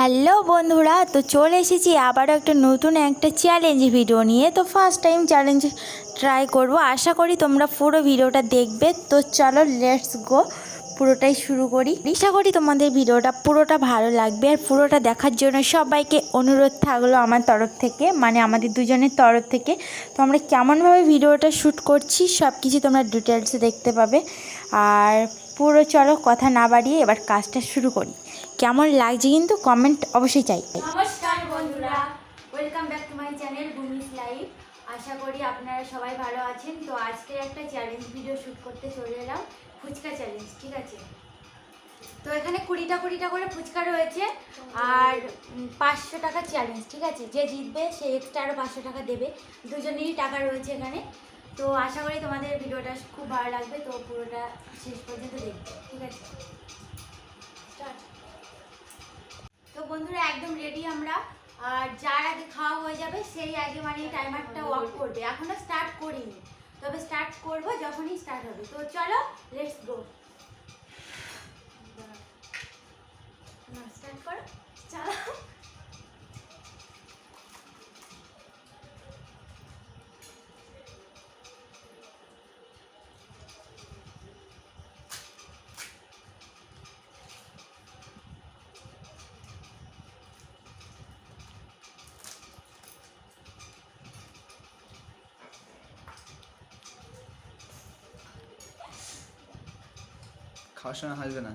Hello বন্ধুরা, তো চলে এসেছি আবারও একটা চ্যালেঞ্জ ভিডিও নিয়ে। তো ফার্স্ট টাইম চ্যালেঞ্জ ট্রাই করব, আশা করি তোমরা পুরো ভিডিওটা দেখবে। তো চলো লেটস গো, পুরোটাই শুরু করি। আশা করি তোমাদের ভিডিওটা পুরোটা ভালো লাগবে। আর পুরোটা দেখার জন্য সবাইকে অনুরোধ থাকলো আমার তরফ থেকে, মানে আমাদের দুজনের তরফ থেকে। তো আমরা কেমনভাবে ভিডিওটা শ্যুট করছি সব কিছু তোমরা ডিটেলসে দেখতে পাবে। আর পুরো চলো কথা না বাড়িয়ে এবার কাজটা শুরু করি। কেমন লাগছে কিন্তু কমেন্ট অবশ্যই চাই। নমস্কার বন্ধুরা, welcome back to my channel Bhumi's live. আশা করি আপনারা সবাই ভালো আছেন। তো আজকে একটা চ্যালেঞ্জ ভিডিও শ্যুট করতে চলে এলাম, ফুচকা চ্যালেঞ্জ। ঠিক আছে, তো এখানে 20টা করে ফুচকা রয়েছে আর 500 টাকা চ্যালেঞ্জ। ঠিক আছে, যে জিতবে সে এক্সট্রা আরও 500 টাকা দেবে। দুজনেরই টাকা রয়েছে এখানে। তো আশা করি তোমাদের ভিডিওটা খুব ভালো লাগবে। তো পুরোটা শেষ পর্যন্ত দেখবে। ঠিক আছে, স্টার্ট। তো বন্ধুরা একদম রেডি আমরা। আর যার আগে খাওয়া হয়ে যাবে সেই আগে মানে টাইমারটা অফ করবে। এখনো স্টার্ট করিনি, তবে স্টার্ট করব যখনই স্টার্ট হবে। তো চলো লেটস গো, স্টার্ট করো, চালাও। খাওয়ার সময় হাসবে না।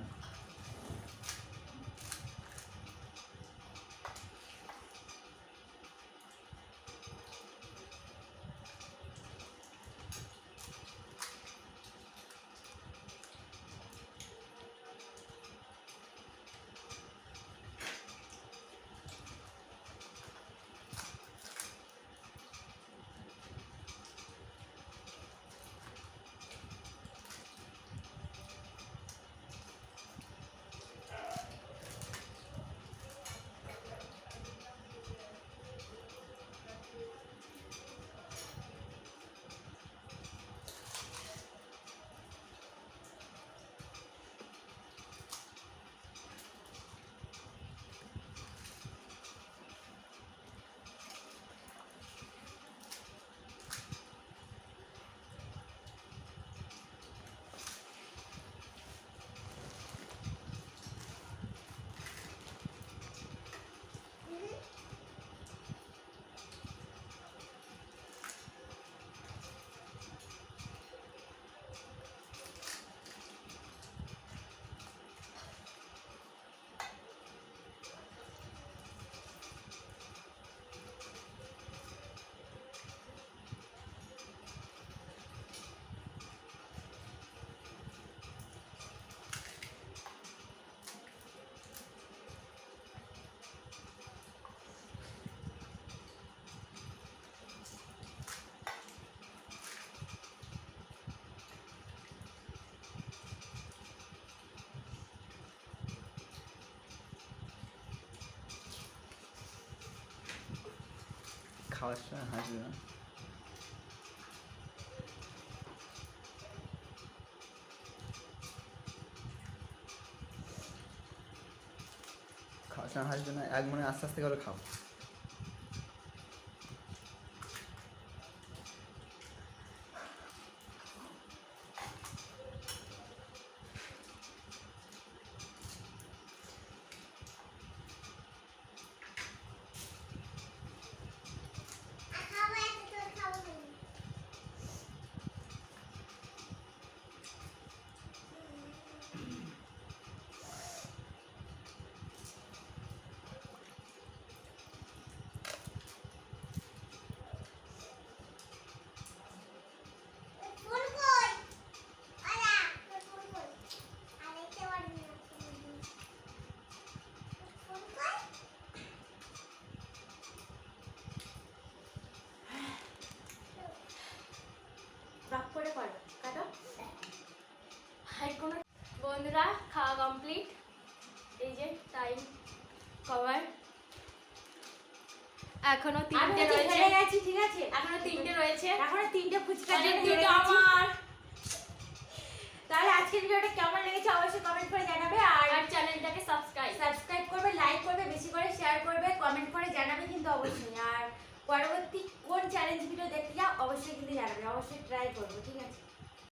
খাওয়ার সময় হাসবে না। খাওয়ার সময় হাসবে না, এক মনে আস্তে আস্তে করে খাও। বন্ধুরা খাওয়া কমপ্লিট। এই যে টাইম কভার, এখনো তিনটে রয়েছে। ঠিক আছে, এখনো তিনটে রয়েছে, এখনো 3টে ফুচকা আমার। তাহলে আজকের ভিডিওটা কেমন লেগেছে অবশ্যই কমেন্ট করে জানাবে। আর চ্যানেলটাকে সাবস্ক্রাইব করবে, লাইক করবে, বেশি করে কিন্তু অবশ্যই। আর পরবর্তী কোন চ্যালেঞ্জ ভিডিও দেখতে যাও অবশ্যই কিন্তু জানাবে, অবশ্যই ট্রাই করবো, ঠিক আছে।